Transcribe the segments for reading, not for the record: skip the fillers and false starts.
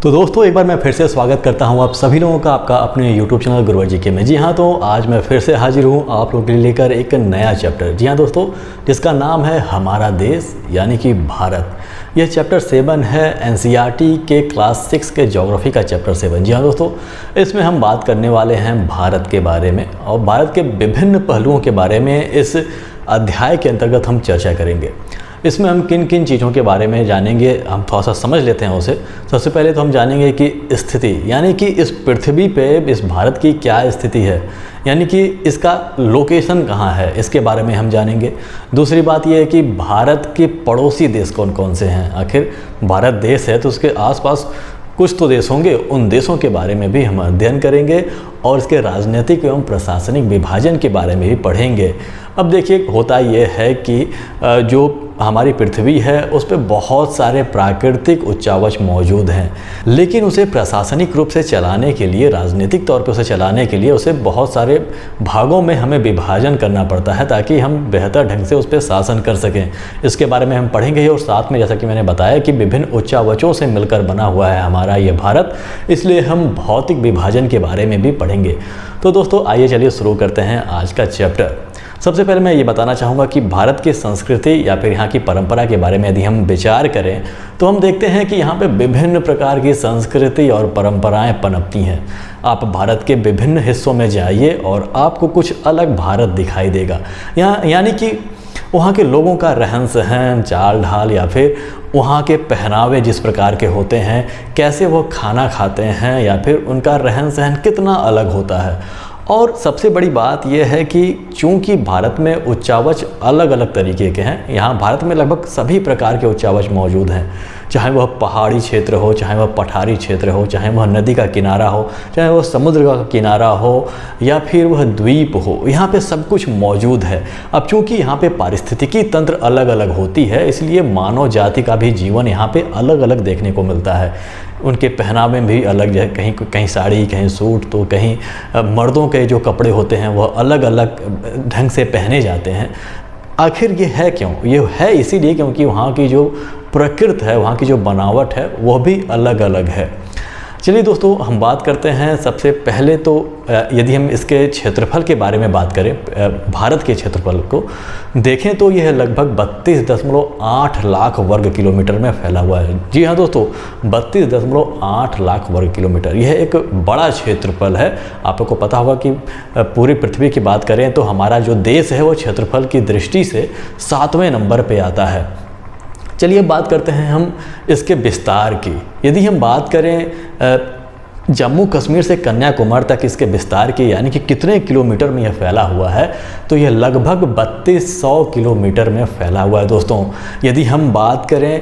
तो दोस्तों एक बार मैं फिर से स्वागत करता हूं आप सभी लोगों का आपका अपने YouTube चैनल गुरुवर जी के में। जी हाँ, तो आज मैं फिर से हाजिर हूं आप लोगों के लिए लेकर एक नया चैप्टर। जी हाँ दोस्तों, जिसका नाम है हमारा देश यानी कि भारत। यह चैप्टर 7 है NCERT के क्लास 6 के ज्योग्राफी का चैप्टर 7। जी हाँ दोस्तों, इसमें हम बात करने वाले हैं भारत के बारे में और भारत के विभिन्न पहलुओं के बारे में इस अध्याय के अंतर्गत हम चर्चा करेंगे। इसमें हम किन किन चीज़ों के बारे में जानेंगे, हम थोड़ा सा समझ लेते हैं उसे। सबसे पहले तो हम जानेंगे कि स्थिति यानी कि इस पृथ्वी पे इस भारत की क्या स्थिति है, यानी कि इसका लोकेशन कहाँ है, इसके बारे में हम जानेंगे। दूसरी बात यह है कि भारत के पड़ोसी देश कौन कौन से हैं। आखिर भारत देश है तो उसके आसपास कुछ तो देश होंगे, उन देशों के बारे में भी हम अध्ययन करेंगे और इसके राजनीतिक एवं प्रशासनिक विभाजन के बारे में भी पढ़ेंगे। अब देखिए, होता यह है कि जो हमारी पृथ्वी है उस पर बहुत सारे प्राकृतिक उच्चावच मौजूद हैं, लेकिन उसे प्रशासनिक रूप से चलाने के लिए, राजनीतिक तौर पर उसे चलाने के लिए उसे बहुत सारे भागों में हमें विभाजन करना पड़ता है ताकि हम बेहतर ढंग से उस पर शासन कर सकें। इसके बारे में हम पढ़ेंगे और साथ में जैसा कि मैंने बताया कि विभिन्न उच्चावचों से मिलकर बना हुआ है हमारा ये भारत, इसलिए हम भौतिक विभाजन के बारे में भी पढ़ेंगे। तो दोस्तों आइए चलिए शुरू करते हैं आज का चैप्टर। सबसे पहले मैं ये बताना चाहूँगा कि भारत की संस्कृति या फिर यहाँ की परंपरा के बारे में यदि हम विचार करें तो हम देखते हैं कि यहाँ पे विभिन्न प्रकार की संस्कृति और परंपराएं पनपती हैं। आप भारत के विभिन्न हिस्सों में जाइए और आपको कुछ अलग भारत दिखाई देगा। यहाँ यानी कि वहाँ के लोगों का रहन सहन, चाल ढाल या फिर वहाँ के पहनावे जिस प्रकार के होते हैं, कैसे वो खाना खाते हैं या फिर उनका रहन सहन कितना अलग होता है। और सबसे बड़ी बात यह है कि चूंकि भारत में उच्चावच अलग अलग तरीके के हैं, यहाँ भारत में लगभग सभी प्रकार के उच्चावच मौजूद हैं, चाहे वह पहाड़ी क्षेत्र हो, चाहे वह पठारी क्षेत्र हो, चाहे वह नदी का किनारा हो, चाहे वह समुद्र का किनारा हो या फिर वह द्वीप हो, यहाँ पे सब कुछ मौजूद है। अब चूंकि यहाँ पे पारिस्थितिकी तंत्र अलग अलग होती है, इसलिए मानव जाति का भी जीवन यहाँ पे अलग अलग देखने को मिलता है। उनके पहनावे में भी अलग, जैसे कहीं कहीं साड़ी, कहीं सूट, तो कहीं मर्दों के जो कपड़े होते हैं वह अलग अलग ढंग से पहने जाते हैं। आखिर ये है क्यों? ये है इसीलिए क्योंकि वहाँ की जो प्रकृति है, वहाँ की जो बनावट है वह भी अलग अलग है। चलिए दोस्तों, हम बात करते हैं। सबसे पहले तो यदि हम इसके क्षेत्रफल के बारे में बात करें, भारत के क्षेत्रफल को देखें तो यह लगभग 32.8 लाख वर्ग किलोमीटर में फैला हुआ है। जी हाँ दोस्तों, 32.8 लाख वर्ग किलोमीटर, यह एक बड़ा क्षेत्रफल है। आप लोग को पता होगा कि पूरी पृथ्वी की बात करें तो हमारा जो देश है वो क्षेत्रफल की दृष्टि से 7वें नंबर पे आता है। चलिए बात करते हैं हम इसके विस्तार की। यदि हम बात करें जम्मू कश्मीर से कन्याकुमारी तक इसके विस्तार की, यानी कि कितने किलोमीटर में यह फैला हुआ है, तो यह लगभग 3200 किलोमीटर में फैला हुआ है दोस्तों। यदि हम बात करें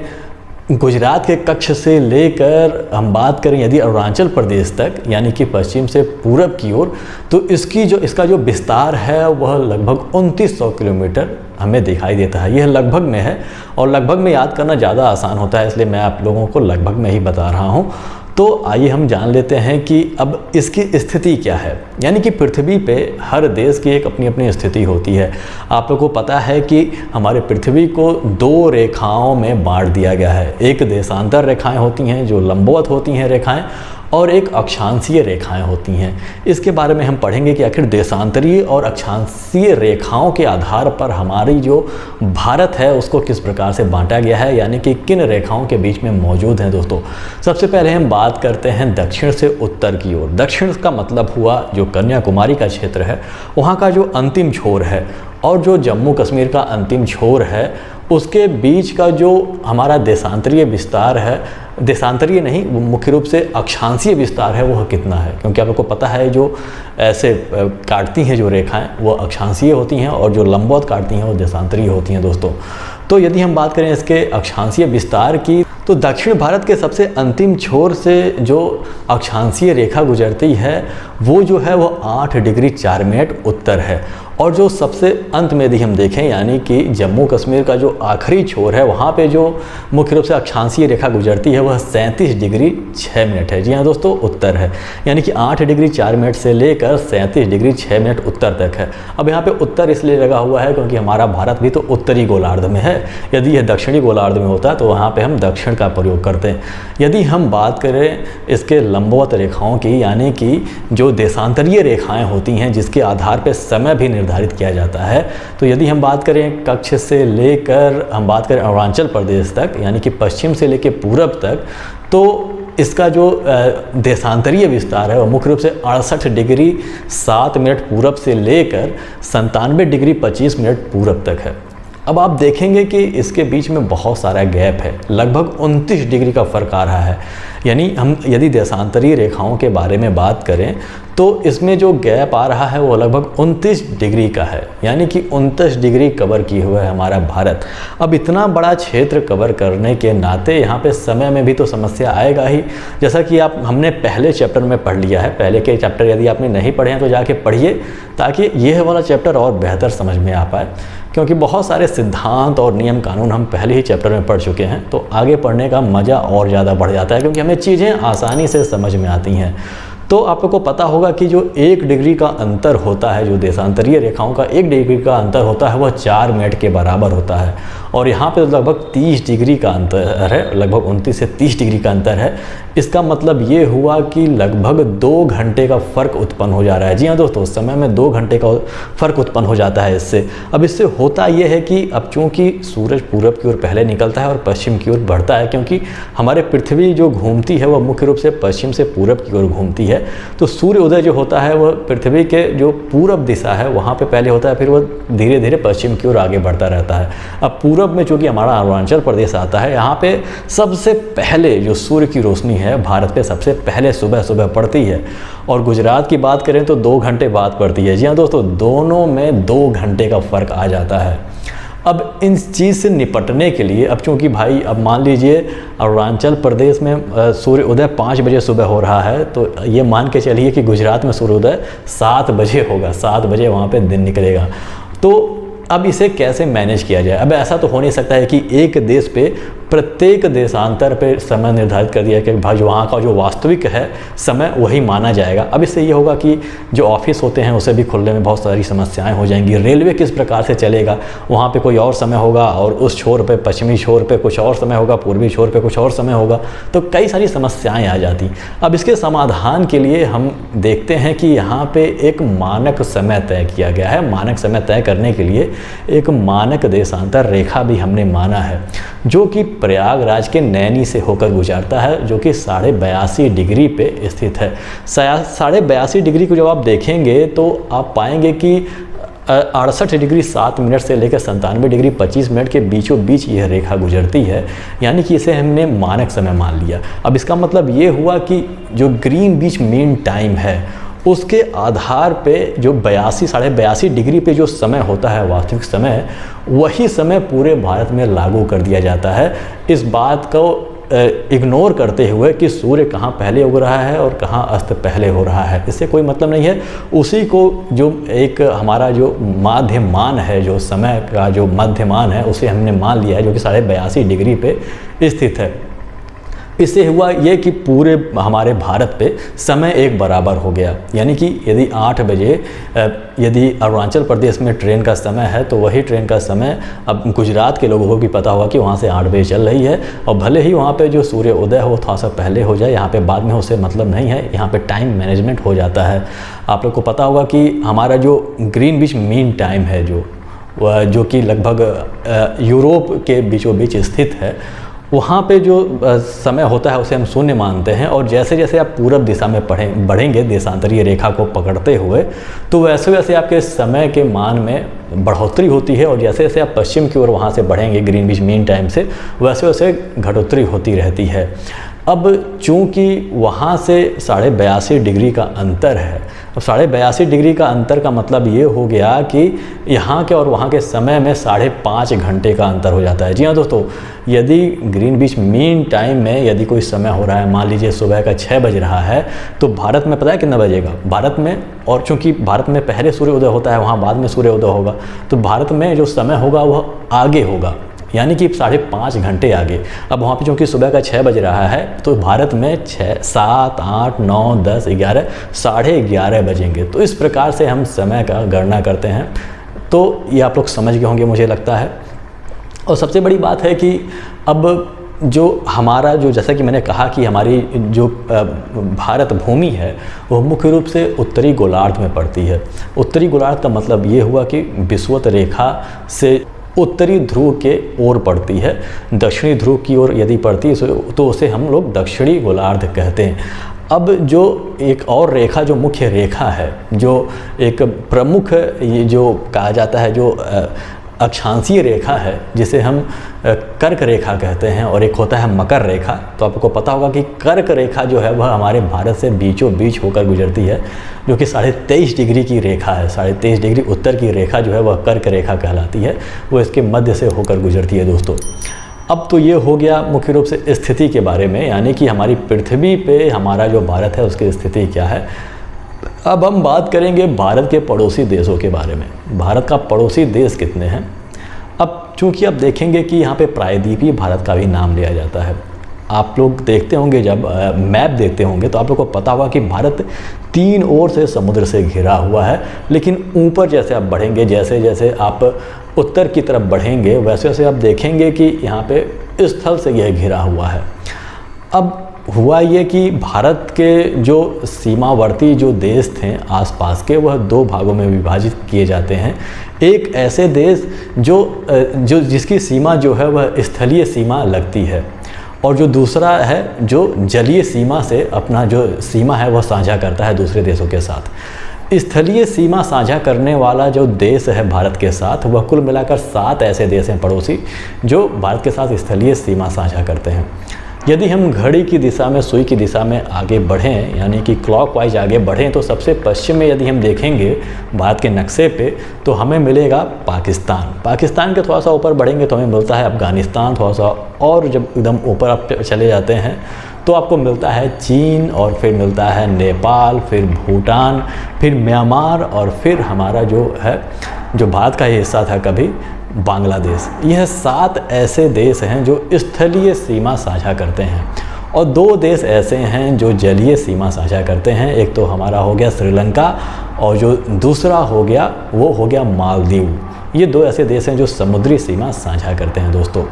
गुजरात के कच्छ से लेकर हम बात करें यदि अरुणाचल प्रदेश तक, यानी कि पश्चिम से पूरब की ओर, तो इसका जो विस्तार है वह लगभग 2900 किलोमीटर हमें दिखाई देता है। यह लगभग में है और लगभग में याद करना ज़्यादा आसान होता है, इसलिए मैं आप लोगों को लगभग में ही बता रहा हूँ। तो आइए हम जान लेते हैं कि अब इसकी स्थिति क्या है। यानी कि पृथ्वी पे हर देश की एक अपनी अपनी स्थिति होती है। आप लोगों को पता है कि हमारे पृथ्वी को 2 रेखाओं में बांट दिया गया है। एक देशांतर रेखाएं होती हैं जो लंबवत होती हैं रेखाएं, और एक अक्षांशीय रेखाएं होती हैं। इसके बारे में हम पढ़ेंगे कि आखिर देशांतरीय और अक्षांशीय रेखाओं के आधार पर हमारी जो भारत है उसको किस प्रकार से बांटा गया है, यानी कि किन रेखाओं के बीच में मौजूद हैं दोस्तों। सबसे पहले हम बात करते हैं दक्षिण से उत्तर की ओर। दक्षिण का मतलब हुआ जो कन्याकुमारी का क्षेत्र है, वहाँ का जो अंतिम छोर है, और जो जम्मू कश्मीर का अंतिम छोर है, उसके बीच का जो हमारा देशांतरीय विस्तार है, देशांतरीय नहीं, मुख्य रूप से अक्षांशीय विस्तार है, वह कितना है। क्योंकि आप लोग को पता है जो ऐसे काटती हैं जो रेखाएं वो अक्षांशीय होती हैं और जो लंबवत काटती हैं वो देशांतरीय होती हैं दोस्तों। तो यदि हम बात करें इसके अक्षांशीय विस्तार की, तो दक्षिण भारत के सबसे अंतिम छोर से जो अक्षांशीय रेखा गुजरती है वो जो है वो 8 डिग्री 4 मिनट उत्तर है, और जो सबसे अंत में यदि हम देखें यानी कि जम्मू कश्मीर का जो आखिरी छोर है वहाँ पे जो मुख्य रूप से अक्षांशीय रेखा गुजरती है वह 37 डिग्री 6 मिनट है। जी हाँ दोस्तों, उत्तर है, यानी कि 8 डिग्री 4 मिनट से लेकर 37 डिग्री 6 मिनट उत्तर तक है। अब यहाँ पे उत्तर इसलिए लगा हुआ है क्योंकि हमारा भारत भी तो उत्तरी गोलार्ध में है। यदि यह दक्षिणी गोलार्ध में होता तो वहाँ पर हम दक्षिण का प्रयोग करते हैं। यदि हम बात करें इसके लंबवत रेखाओं की, यानी कि जो देशांतरीय रेखाएँ होती हैं जिसके आधार पर समय भी निर्धारित किया जाता है, तो यदि हम बात करें कच्छ से लेकर हम बात करें अरुणाचल प्रदेश तक, यानी कि पश्चिम से लेकर पूरब तक, तो इसका जो देशांतरीय विस्तार है वह मुख्य रूप से 68 डिग्री 7 मिनट पूरब से लेकर 97 डिग्री 25 मिनट पूरब तक है। अब आप देखेंगे कि इसके बीच में बहुत सारा गैप है, लगभग 29 डिग्री का फ़र्क आ रहा है। यानी हम यदि देशांतरीय रेखाओं के बारे में बात करें तो इसमें जो गैप आ रहा है वो लगभग 29 डिग्री का है, यानी कि 29 डिग्री कवर किए हुआ है हमारा भारत। अब इतना बड़ा क्षेत्र कवर करने के नाते यहाँ पे समय में भी तो समस्या आएगा ही, जैसा कि हमने पहले चैप्टर में पढ़ लिया है। पहले के चैप्टर यदि आपने नहीं पढ़े हैं तो जाके पढ़िए, ताकि यह वाला चैप्टर और बेहतर समझ में आ पाए, क्योंकि बहुत सारे सिद्धांत और नियम कानून हम पहले ही चैप्टर में पढ़ चुके हैं। तो आगे पढ़ने का मज़ा और ज़्यादा बढ़ जाता है, क्योंकि हमें चीज़ें आसानी से समझ में आती हैं। तो आप लोग को पता होगा कि जो 1 डिग्री का अंतर होता है, जो देशांतरीय रेखाओं का 1 डिग्री का अंतर होता है, वह 4 मिनट के बराबर होता है। और यहाँ पे लगभग 30 डिग्री का अंतर है, लगभग 29 से 30 डिग्री का अंतर है। इसका मतलब ये हुआ कि लगभग 2 घंटे का फ़र्क उत्पन्न हो जा रहा है। जी हाँ दोस्तों, समय में 2 घंटे का फ़र्क उत्पन्न हो जाता है इससे। अब इससे होता ये है कि अब चूँकि सूरज पूरब की ओर पहले निकलता है और पश्चिम की ओर बढ़ता है, क्योंकि हमारे पृथ्वी जो घूमती है वह मुख्य रूप से पश्चिम से पूरब की ओर घूमती है। तो सूर्य उदय जो होता है वह पृथ्वी के जो पूरब दिशा है वहाँ पे पहले होता है, फिर वह धीरे धीरे पश्चिम की ओर आगे बढ़ता रहता है। अब पूरब में चूँकि हमारा अरुणाचल प्रदेश आता है, यहाँ पे सबसे पहले जो सूर्य की रोशनी है भारत पे सबसे पहले सुबह सुबह पड़ती है। और गुजरात की बात करें तो 2 घंटे बाद पड़ती है। जी हाँ दोस्तों, दोनों में 2 घंटे का फ़र्क आ जाता है। अब इन चीज़ से निपटने के लिए, अब चूँकि भाई अब मान लीजिए अरुणाचल प्रदेश में सूर्य उदय 5 बजे सुबह हो रहा है, तो ये मान के चलिए कि गुजरात में सूर्य उदय 7 बजे होगा, 7 बजे वहाँ पे दिन निकलेगा। तो अब इसे कैसे मैनेज किया जाए? अब ऐसा तो हो नहीं सकता है कि एक देश पे प्रत्येक देशांतर पे समय निर्धारित कर दिया कि भाई जो वहाँ का जो वास्तविक है समय वही माना जाएगा। अब इससे ये होगा कि जो ऑफिस होते हैं उसे भी खुलने में बहुत सारी समस्याएं हो जाएंगी। रेलवे किस प्रकार से चलेगा, वहाँ पे कोई और समय होगा और उस छोर पे पश्चिमी छोर पे कुछ और समय होगा, पूर्वी छोर पे कुछ और समय होगा, तो कई सारी समस्याएँ आ जाती। अब इसके समाधान के लिए हम देखते हैं कि यहाँ पर एक मानक समय तय किया गया है। मानक समय तय करने के लिए एक मानक देशांतर रेखा भी हमने माना है, जो कि प्रयागराज के नैनी से होकर गुजरता है, जो कि 82.5 डिग्री पे स्थित है। 82.5 डिग्री को जब आप देखेंगे तो आप पाएंगे कि 68 डिग्री 7 मिनट से लेकर 97 डिग्री 25 मिनट के बीचों बीच यह रेखा गुजरती है, यानी कि इसे हमने मानक समय मान लिया। अब इसका मतलब ये हुआ कि जो ग्रीनविच मीन टाइम है उसके आधार पे जो 82-82.5 डिग्री पे जो समय होता है वास्तविक समय, वही समय पूरे भारत में लागू कर दिया जाता है। इस बात को इग्नोर करते हुए कि सूर्य कहाँ पहले उग रहा है और कहाँ अस्त पहले हो रहा है, इससे कोई मतलब नहीं है। उसी को जो एक हमारा जो माध्यमान है, जो समय का जो मध्यमान है, उसे हमने मान लिया है, जो कि 82.5 डिग्री पे स्थित है। इससे हुआ ये कि पूरे हमारे भारत पे समय एक बराबर हो गया, यानी कि यदि 8 बजे यदि अरुणाचल प्रदेश में ट्रेन का समय है तो वही ट्रेन का समय अब गुजरात के लोगों को भी पता होगा कि वहाँ से 8 बजे चल रही है। और भले ही वहाँ पे जो सूर्य उदय हो थोड़ा सा पहले हो जाए, यहाँ पे बाद में उससे मतलब नहीं है, यहाँ पे टाइम मैनेजमेंट हो जाता है। आप लोग को पता होगा कि हमारा जो ग्रीनविच मीन टाइम है जो कि लगभग यूरोप के बीचों बीच स्थित है, वहाँ पे जो समय होता है उसे हम शून्य मानते हैं। और जैसे जैसे आप पूरब दिशा में बढ़ेंगे देशांतरीय रेखा को पकड़ते हुए, तो वैसे वैसे आपके समय के मान में बढ़ोतरी होती है। और जैसे जैसे आप पश्चिम की ओर वहाँ से बढ़ेंगे ग्रीनविच मीन टाइम से, वैसे वैसे घटोतरी होती रहती है। अब चूँकि वहाँ से 82.5 डिग्री का अंतर है, तो 82.5 डिग्री का अंतर का मतलब ये हो गया कि यहाँ के और वहाँ के समय में 5.5 घंटे का अंतर हो जाता है। जी हाँ दोस्तों, यदि ग्रीनविच मीन टाइम में यदि कोई समय हो रहा है, मान लीजिए सुबह का 6 बज रहा है, तो भारत में पता है कितना बजेगा? भारत में, और चूंकि भारत में पहले सूर्योदय होता है, वहाँ बाद में सूर्योदय होगा, तो भारत में जो समय होगा वह आगे होगा, यानी कि 5.5 घंटे आगे। अब वहाँ पे चूँकि सुबह का 6 बज रहा है, तो भारत में 6, 7, 8, 9, 10, 11, 11:30 बजेंगे। तो इस प्रकार से हम समय का गणना करते हैं। तो ये आप लोग समझ गए होंगे मुझे लगता है। और सबसे बड़ी बात है कि अब जो हमारा जो, जैसा कि मैंने कहा कि हमारी जो भारत भूमि है वो मुख्य रूप से उत्तरी गोलार्ध में पड़ती है। उत्तरी गोलार्ध का मतलब ये हुआ कि विषुवत रेखा से उत्तरी ध्रुव के ओर पड़ती है। दक्षिणी ध्रुव की ओर यदि पड़ती है तो उसे हम लोग दक्षिणी गोलार्ध कहते हैं। अब जो एक और रेखा, जो मुख्य रेखा है, जो एक प्रमुख, ये जो कहा जाता है, जो अक्षांशीय रेखा है, जिसे हम कर्क रेखा कहते हैं, और एक होता है मकर रेखा। तो आपको पता होगा कि कर्क रेखा जो है वह हमारे भारत से बीचों बीच होकर गुजरती है, जो कि 23.5 डिग्री की रेखा है। 23.5 डिग्री उत्तर की रेखा जो है वह कर्क रेखा कहलाती है, वो इसके मध्य से होकर गुजरती है दोस्तों। अब तो ये हो गया मुख्य रूप से स्थिति के बारे में, यानी कि हमारी पृथ्वी पे हमारा जो भारत है उसकी स्थिति क्या है। अब हम बात करेंगे भारत के पड़ोसी देशों के बारे में। भारत का पड़ोसी देश कितने हैं? अब चूंकि आप देखेंगे कि यहाँ पे प्रायद्वीपीय भारत का भी नाम लिया जाता है। आप लोग देखते होंगे, जब मैप देखते होंगे तो आप लोग को पता होगा कि भारत 3 ओर से समुद्र से घिरा हुआ है, लेकिन ऊपर जैसे आप बढ़ेंगे, जैसे जैसे आप उत्तर की तरफ बढ़ेंगे, वैसे वैसे आप देखेंगे कि यहाँ पे स्थल से यह घिरा हुआ है। अब हुआ ये कि भारत के जो सीमावर्ती जो देश थे आसपास के, वह 2 भागों में विभाजित किए जाते हैं। एक ऐसे देश जो जिसकी सीमा जो है वह स्थलीय सीमा लगती है, और जो दूसरा है जो जलीय सीमा से अपना जो सीमा है वह साझा करता है दूसरे देशों के साथ। स्थलीय सीमा साझा करने वाला जो देश है भारत के साथ, वह कुल मिलाकर 7 ऐसे देश हैं पड़ोसी, जो भारत के साथ स्थलीय सीमा साझा करते हैं। यदि हम घड़ी की दिशा में, सुई की दिशा में आगे बढ़ें, यानी कि क्लॉकवाइज आगे बढ़ें, तो सबसे पश्चिम में यदि हम देखेंगे भारत के नक्शे पे, तो हमें मिलेगा पाकिस्तान। पाकिस्तान के थोड़ा सा ऊपर बढ़ेंगे तो हमें मिलता है अफ़गानिस्तान, थोड़ा सा और जब एकदम ऊपर आप चले जाते हैं तो आपको मिलता है चीन, और फिर मिलता है नेपाल, फिर भूटान, फिर म्यांमार, और फिर हमारा जो है, जो भारत का हिस्सा था कभी, बांग्लादेश। यह 7 ऐसे देश हैं जो स्थलीय सीमा साझा करते हैं, और 2 देश ऐसे हैं जो जलीय सीमा साझा करते हैं। एक तो हमारा हो गया श्रीलंका, और जो दूसरा हो गया वो हो गया मालदीव। ये 2 ऐसे देश हैं जो समुद्री सीमा साझा करते हैं दोस्तों।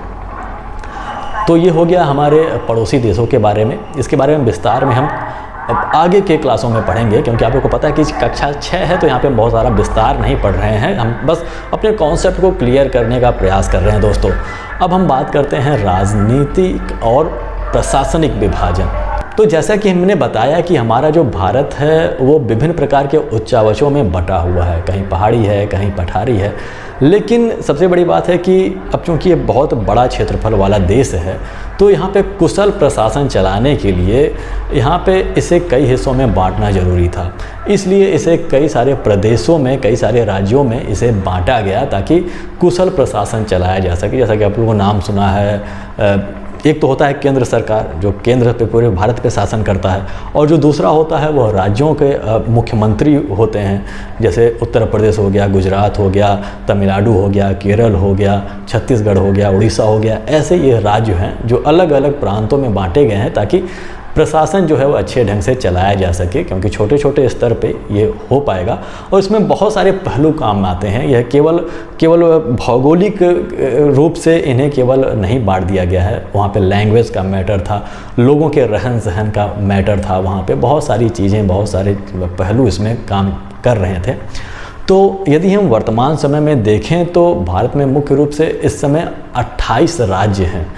तो ये हो गया हमारे पड़ोसी देशों के बारे में। इसके बारे में विस्तार में हम अब आगे के क्लासों में पढ़ेंगे, क्योंकि आप लोग को पता है कि कक्षा 6 है, तो यहाँ पे बहुत सारा विस्तार नहीं पढ़ रहे हैं, हम बस अपने कॉन्सेप्ट को क्लियर करने का प्रयास कर रहे हैं दोस्तों। अब हम बात करते हैं राजनीतिक और प्रशासनिक विभाजन। तो जैसा कि हमने बताया कि हमारा जो भारत है वो विभिन्न प्रकार के उच्चावचों में बटा हुआ है, कहीं पहाड़ी है, कहीं पठारी है। लेकिन सबसे बड़ी बात है कि अब चूँकि ये बहुत बड़ा क्षेत्रफल वाला देश है, तो यहाँ पे कुशल प्रशासन चलाने के लिए यहाँ पे इसे कई हिस्सों में बांटना ज़रूरी था। इसलिए इसे कई सारे प्रदेशों में, कई सारे राज्यों में इसे बांटा गया, ताकि कुशल प्रशासन चलाया जा सके। जैसा कि आप लोगों को नाम सुना है, एक तो होता है केंद्र सरकार, जो केंद्र पे पूरे भारत पे शासन करता है, और जो दूसरा होता है वह राज्यों के मुख्यमंत्री होते हैं। जैसे उत्तर प्रदेश हो गया, गुजरात हो गया, तमिलनाडु हो गया, केरल हो गया, छत्तीसगढ़ हो गया, उड़ीसा हो गया। ऐसे ये राज्य हैं जो अलग अलग प्रांतों में बांटे गए हैं, ताकि प्रशासन जो है वो अच्छे ढंग से चलाया जा सके, क्योंकि छोटे छोटे स्तर पे ये हो पाएगा। और इसमें बहुत सारे पहलू काम आते हैं। यह केवल भौगोलिक रूप से इन्हें केवल नहीं बांट दिया गया है, वहाँ पे लैंग्वेज का मैटर था, लोगों के रहन सहन का मैटर था, वहाँ पे बहुत सारी चीज़ें, बहुत सारे पहलू इसमें काम कर रहे थे। तो यदि हम वर्तमान समय में देखें तो भारत में मुख्य रूप से इस समय 28 राज्य हैं,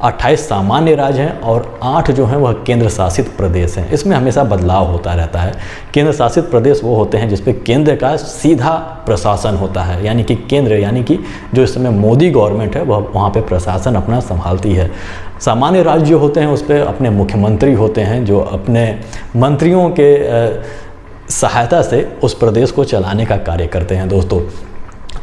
28 सामान्य राज्य हैं, और 8 जो हैं वह केंद्र शासित प्रदेश हैं। इसमें हमेशा बदलाव होता रहता है। केंद्र शासित प्रदेश वो होते हैं जिसपे केंद्र का सीधा प्रशासन होता है, यानी कि केंद्र, यानी कि जो इस समय मोदी गवर्नमेंट है वह वहाँ पे प्रशासन अपना संभालती है। सामान्य राज्य जो होते हैं उस पर अपने मुख्यमंत्री होते हैं, जो अपने मंत्रियों के सहायता से उस प्रदेश को चलाने का कार्य करते हैं दोस्तों।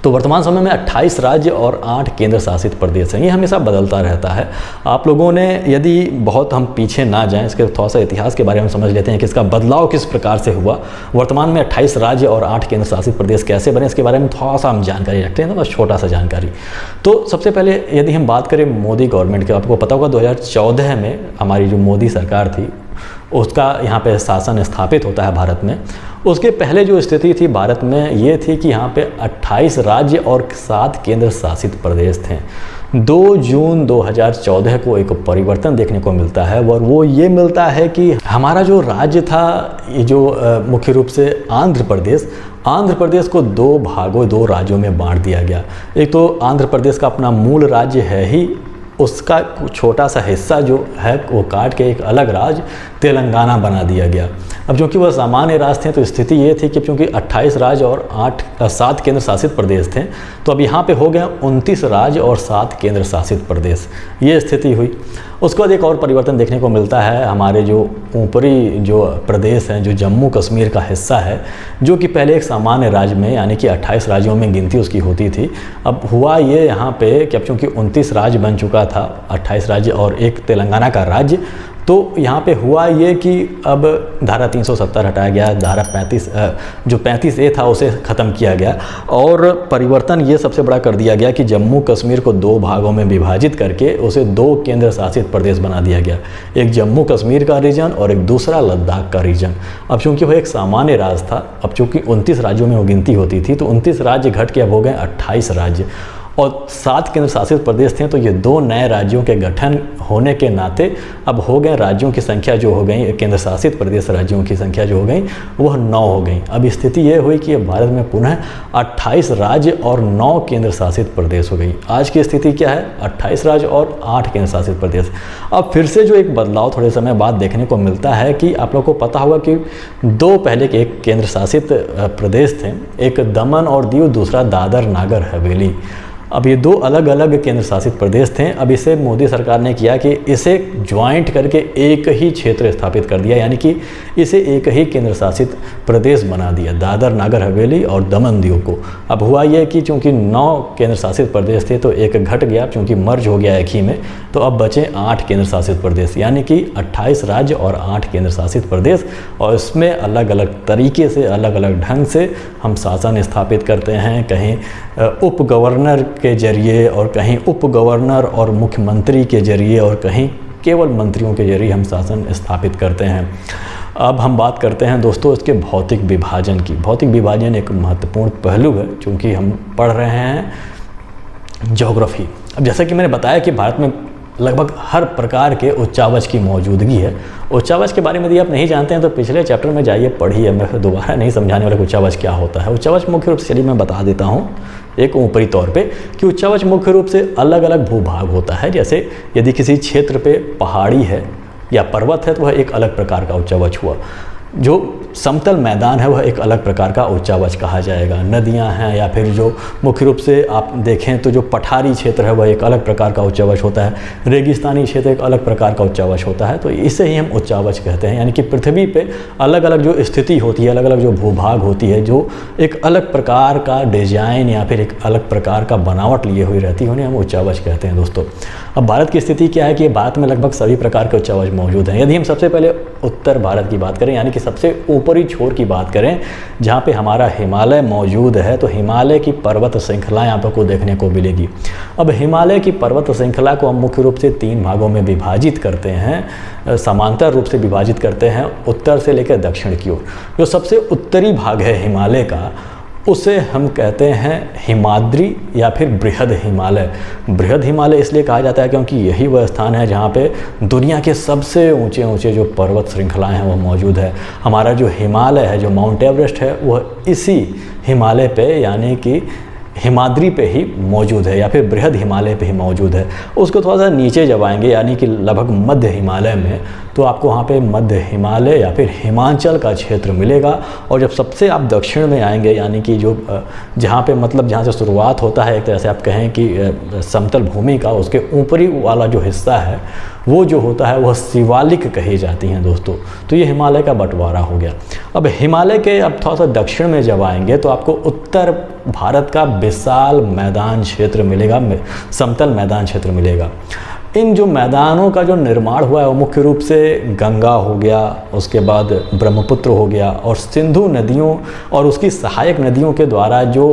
तो वर्तमान समय में 28 राज्य और 8 केंद्र शासित प्रदेश हैं। ये हमेशा बदलता रहता है। आप लोगों ने, यदि बहुत हम पीछे ना जाएं, इसके थोड़ा सा इतिहास के बारे में समझ लेते हैं कि इसका बदलाव किस प्रकार से हुआ। वर्तमान में 28 राज्य और 8 केंद्र शासित प्रदेश कैसे बने, इसके बारे में थोड़ा सा हम जानकारी रखते हैं, तो बस छोटा सा जानकारी। तो सबसे पहले यदि हम बात करें मोदी गवर्नमेंट की, आपको पता होगा 2014 में हमारी जो मोदी सरकार थी उसका यहाँ पे शासन स्थापित होता है भारत में। उसके पहले जो स्थिति थी भारत में ये थी कि यहाँ पे 28 राज्य और 7 केंद्र शासित प्रदेश थे। 2 जून 2014 को एक परिवर्तन देखने को मिलता है और वो ये मिलता है कि हमारा जो राज्य था, ये जो मुख्य रूप से आंध्र प्रदेश को 2 भागों, 2 राज्यों में बांट दिया गया। एक तो आंध्र प्रदेश का अपना मूल राज्य है ही, उसका छोटा सा हिस्सा जो है वो काट के एक अलग राज्य तेलंगाना बना दिया गया। अब चूँकि वह सामान्य राज्य थे तो स्थिति ये थी कि चूँकि 28 राज्य और 7 केंद्र शासित प्रदेश थे, तो अब यहाँ पे हो गया 29 राज्य और 7 केंद्र शासित प्रदेश, ये स्थिति हुई। उसके बाद एक और परिवर्तन देखने को मिलता है, हमारे जो ऊपरी जो प्रदेश हैं, जो जम्मू कश्मीर का हिस्सा है, जो कि पहले एक सामान्य राज्य में यानी कि 28 राज्यों में गिनती उसकी होती थी। अब हुआ ये यहाँ पे कि अब चूँकि 29 राज्य बन चुका था, 28 राज्य और एक तेलंगाना का राज्य, तो यहाँ पे हुआ ये कि अब धारा 370 हटाया गया, धारा 35A था उसे ख़त्म किया गया, और परिवर्तन ये सबसे बड़ा कर दिया गया कि जम्मू कश्मीर को 2 भागों में विभाजित करके उसे 2 केंद्र शासित प्रदेश बना दिया गया। एक जम्मू कश्मीर का रीजन और एक दूसरा लद्दाख का रीजन। अब चूँकि वह एक सामान्य राज्य था, अब चूँकि 29 राज्यों में वो गिनती होती थी, तो 29 राज्य घट के अब हो गए 28 राज्य और 7 केंद्र शासित प्रदेश थे। तो ये 2 नए राज्यों के गठन होने के नाते अब हो गए राज्यों की संख्या जो हो गई, केंद्र शासित प्रदेश राज्यों की संख्या जो हो गई वह 9 हो गई। अब स्थिति ये हुई कि भारत में पुनः 28 राज्य और 9 केंद्र शासित प्रदेश हो गई। आज की स्थिति क्या है? 28 राज्य और 8 केंद्र शासित प्रदेश। अब फिर से जो एक बदलाव थोड़े समय बाद देखने को मिलता है कि आप लोग को पता होगा कि 2 पहले के एक केंद्र शासित प्रदेश थे, एक दमन और दीव, दूसरा दादर नागर हवेली। अब ये 2 अलग अलग केंद्र शासित प्रदेश थे। अब इसे मोदी सरकार ने किया कि इसे ज्वाइंट करके एक ही क्षेत्र स्थापित कर दिया, यानी कि इसे एक ही केंद्र शासित प्रदेश बना दिया, दादर नागर हवेली और दमन दीव को। अब हुआ ये कि चूंकि 9 केंद्र शासित प्रदेश थे तो एक घट गया, चूंकि मर्ज हो गया एक ही में, तो अब बचे 8 केंद्र शासित प्रदेश, यानी कि 28 राज्य और 8 केंद्र शासित प्रदेश। और इसमें अलग अलग तरीके से, अलग अलग ढंग से हम शासन स्थापित करते हैं, कहीं उप गवर्नर के जरिए और कहीं उप गवर्नर और मुख्यमंत्री के जरिए और कहीं केवल मंत्रियों के जरिए हम शासन स्थापित करते हैं। अब हम बात करते हैं दोस्तों इसके भौतिक विभाजन की। भौतिक विभाजन एक महत्वपूर्ण पहलू है, चूँकि हम पढ़ रहे हैं ज्योग्राफी। अब जैसा कि मैंने बताया कि भारत में लगभग हर प्रकार के उच्चावच की मौजूदगी है। उच्चावच के बारे में यदि आप नहीं जानते हैं तो पिछले चैप्टर में जाइए, पढ़िए। मैं दोबारा नहीं समझाने वाला कि उच्चावच क्या होता है। उच्चावच मुख्य रूप से, चलिए मैं बता देता हूँ एक ऊपरी तौर पे, कि उच्चावच मुख्य रूप से अलग अलग भूभाग होता है। जैसे यदि किसी क्षेत्र पे पहाड़ी है या पर्वत है तो वह एक अलग प्रकार का उच्चावच हुआ। जो समतल मैदान है वह एक अलग प्रकार का उच्चावच कहा जाएगा। नदियां हैं या फिर जो मुख्य रूप से आप देखें तो जो पठारी क्षेत्र है वह एक अलग प्रकार का उच्चावच होता है। रेगिस्तानी क्षेत्र एक अलग प्रकार का उच्चावच होता है। तो इसे ही हम उच्चावच कहते हैं। यानी कि पृथ्वी पे अलग अलग जो स्थिति होती है, अलग अलग जो भूभाग होती है, जो एक अलग प्रकार का डिजाइन या फिर एक अलग प्रकार का बनावट लिए हुई रहती है, उन्हें हम उच्चावच कहते हैं दोस्तों। अब भारत की स्थिति क्या है कि भारत में लगभग सभी प्रकार के उच्चावच मौजूद हैं। यदि हम सबसे पहले उत्तर भारत की बात करें, यानी कि सबसे ऊपरी छोर की बात करें, जहाँ पे हमारा हिमालय मौजूद है, तो हिमालय की पर्वत श्रृंखला यहाँ पर को देखने को मिलेगी। अब हिमालय की पर्वत श्रृंखला को हम मुख्य रूप से 3 भागों में विभाजित करते हैं, समांतर रूप से विभाजित करते हैं, उत्तर से लेकर दक्षिण की ओर। जो सबसे उत्तरी भाग है हिमालय का, उसे हम कहते हैं हिमाद्री या फिर बृहद हिमालय। बृहद हिमालय इसलिए कहा जाता है क्योंकि यही वह स्थान है जहाँ पे दुनिया के सबसे ऊंचे ऊंचे जो पर्वत श्रृंखलाएं हैं वह मौजूद है। हमारा जो हिमालय है, जो माउंट एवरेस्ट है, वह इसी हिमालय पे यानी कि हिमाद्री पे ही मौजूद है या फिर बृहद हिमालय पे ही मौजूद है। उसको थोड़ा सा नीचे जब आएंगे यानी कि लगभग मध्य हिमालय में, तो आपको वहाँ पे मध्य हिमालय या फिर हिमाचल का क्षेत्र मिलेगा। और जब सबसे आप दक्षिण में आएंगे, यानी कि जो जहाँ पे मतलब जहाँ से शुरुआत होता है, एक तरह से आप कहें कि समतल भूमि का, उसके ऊपरी वाला जो हिस्सा है वो जो होता है वह शिवालिक कही जाती हैं दोस्तों। तो ये हिमालय का बंटवारा हो गया। अब हिमालय के अब थोड़ा सा दक्षिण में जब आएंगे तो आपको उत्तर भारत का विशाल मैदान क्षेत्र मिलेगा, समतल मैदान क्षेत्र मिलेगा। इन जो मैदानों का जो निर्माण हुआ है वो मुख्य रूप से गंगा हो गया, उसके बाद ब्रह्मपुत्र हो गया और सिंधु नदियों और उसकी सहायक नदियों के द्वारा जो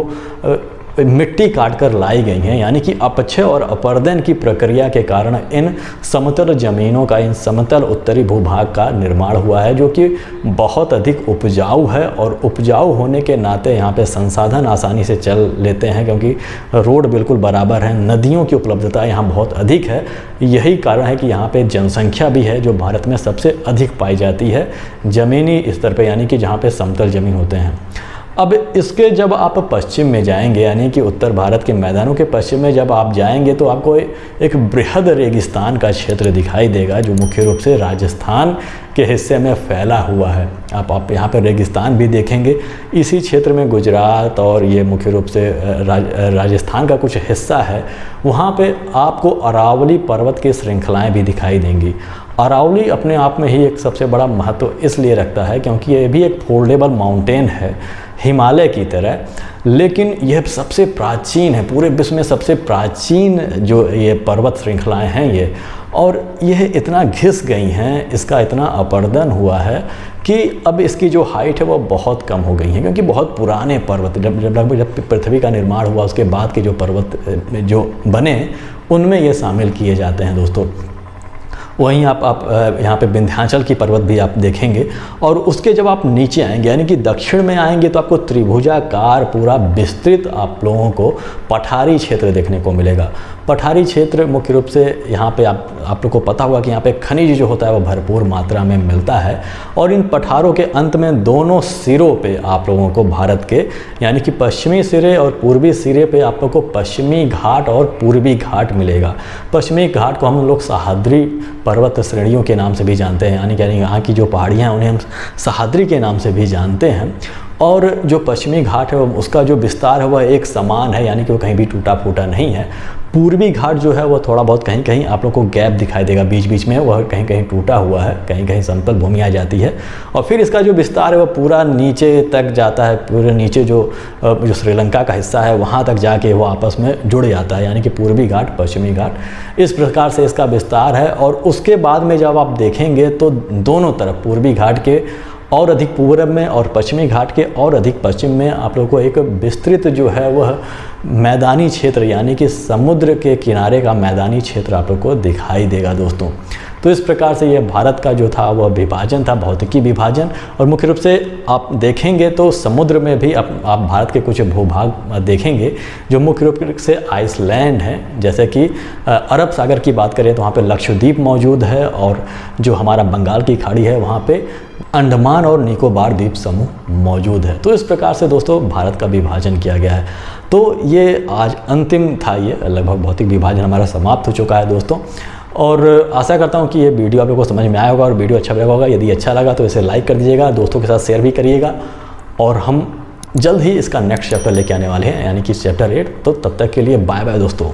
मिट्टी काटकर लाई गई हैं, यानी कि अपक्षय और अपर्दन की प्रक्रिया के कारण इन समतल ज़मीनों का, इन समतल उत्तरी भूभाग का निर्माण हुआ है, जो कि बहुत अधिक उपजाऊ है। और उपजाऊ होने के नाते यहाँ पे संसाधन आसानी से चल लेते हैं, क्योंकि रोड बिल्कुल बराबर हैं, नदियों की उपलब्धता यहाँ बहुत अधिक है। यही कारण है कि यहाँ पे जनसंख्या भी है जो भारत में सबसे अधिक पाई जाती है ज़मीनी स्तर पर, यानी कि जहाँ पे समतल ज़मीन होते हैं। अब इसके जब आप पश्चिम में जाएंगे, यानी कि उत्तर भारत के मैदानों के पश्चिम में जब आप जाएंगे तो आपको एक बृहद रेगिस्तान का क्षेत्र दिखाई देगा, जो मुख्य रूप से राजस्थान के हिस्से में फैला हुआ है। आप यहाँ पर रेगिस्तान भी देखेंगे। इसी क्षेत्र में गुजरात और ये मुख्य रूप से राजस्थान का कुछ हिस्सा है, वहाँ पे आपको अरावली पर्वत की श्रृंखलाएँ भी दिखाई देंगी। अरावली अपने आप में ही एक सबसे बड़ा महत्व इसलिए रखता है क्योंकि ये भी एक फोल्डेबल माउंटेन है हिमालय की तरह, लेकिन यह सबसे प्राचीन है, पूरे विश्व में सबसे प्राचीन जो ये पर्वत श्रृंखलाएं हैं ये, और यह इतना घिस गई हैं, इसका इतना अपर्दन हुआ है कि अब इसकी जो हाइट है वो बहुत कम हो गई है, क्योंकि बहुत पुराने पर्वत जब पृथ्वी का निर्माण हुआ उसके बाद के जो पर्वत जो बने उनमें ये शामिल किए जाते हैं दोस्तों। वहीं आप यहाँ पे विंध्याचल की पर्वत भी आप देखेंगे। और उसके जब आप नीचे आएंगे, यानी कि दक्षिण में आएंगे, तो आपको त्रिभुजाकार पूरा विस्तृत आप लोगों को पठारी क्षेत्र देखने को मिलेगा। पठारी क्षेत्र मुख्य रूप से यहाँ पे आप लोग को पता होगा कि यहाँ पे खनिज जो होता है वो भरपूर मात्रा में मिलता है। और इन पठारों के अंत में दोनों सिरों पे आप लोगों को भारत के, यानी कि पश्चिमी सिरे और पूर्वी सिरे पे आप लोग को पश्चिमी घाट और पूर्वी घाट मिलेगा। पश्चिमी घाट को हम लोग सह्याद्री पर्वत श्रेणियों के नाम से भी जानते हैं, यानी कि यहाँ की जो पहाड़ियाँ हैं उन्हें हम सह्याद्री के नाम से भी जानते हैं। और जो पश्चिमी घाट है उसका जो विस्तार है वह एक समान है, यानी कि वो कहीं भी टूटा फूटा नहीं है। पूर्वी घाट जो है वो थोड़ा बहुत कहीं कहीं आप लोग को गैप दिखाई देगा, बीच बीच में वह कहीं कहीं टूटा हुआ है, कहीं कहीं समतल भूमि आ जाती है। और फिर इसका जो विस्तार है वह पूरा नीचे तक जाता है, पूरे नीचे जो श्रीलंका का हिस्सा है वहाँ तक जाके वो आपस में जुड़ जाता है, यानी कि पूर्वी घाट पश्चिमी घाट, इस प्रकार से इसका विस्तार है। और उसके बाद में जब आप देखेंगे तो दोनों तरफ पूर्वी घाट के और अधिक पूर्व में और पश्चिमी घाट के और अधिक पश्चिम में आप लोगों को एक विस्तृत जो है वह मैदानी क्षेत्र, यानी कि समुद्र के किनारे का मैदानी क्षेत्र आप लोग को दिखाई देगा दोस्तों। तो इस प्रकार से ये भारत का जो था वह विभाजन था, भौतिकी विभाजन। और मुख्य रूप से आप देखेंगे तो समुद्र में भी आप भारत के कुछ भूभाग देखेंगे जो मुख्य रूप से आइसलैंड है। जैसे कि अरब सागर की बात करें तो वहाँ पे लक्षद्वीप मौजूद है, और जो हमारा बंगाल की खाड़ी है वहाँ पे अंडमान और निकोबार द्वीप समूह मौजूद है। तो इस प्रकार से दोस्तों भारत का विभाजन किया गया है। तो ये आज अंतिम था, ये लगभग भौतिक विभाजन हमारा समाप्त हो चुका है दोस्तों। और आशा करता हूँ कि ये वीडियो आप लोगों को समझ में आया होगा और वीडियो अच्छा लगा होगा। यदि अच्छा लगा तो इसे लाइक कर दीजिएगा, दोस्तों के साथ शेयर भी करिएगा। और हम जल्द ही इसका नेक्स्ट चैप्टर लेके आने वाले हैं, यानी कि चैप्टर 8। तो तब तक के लिए बाय बाय दोस्तों।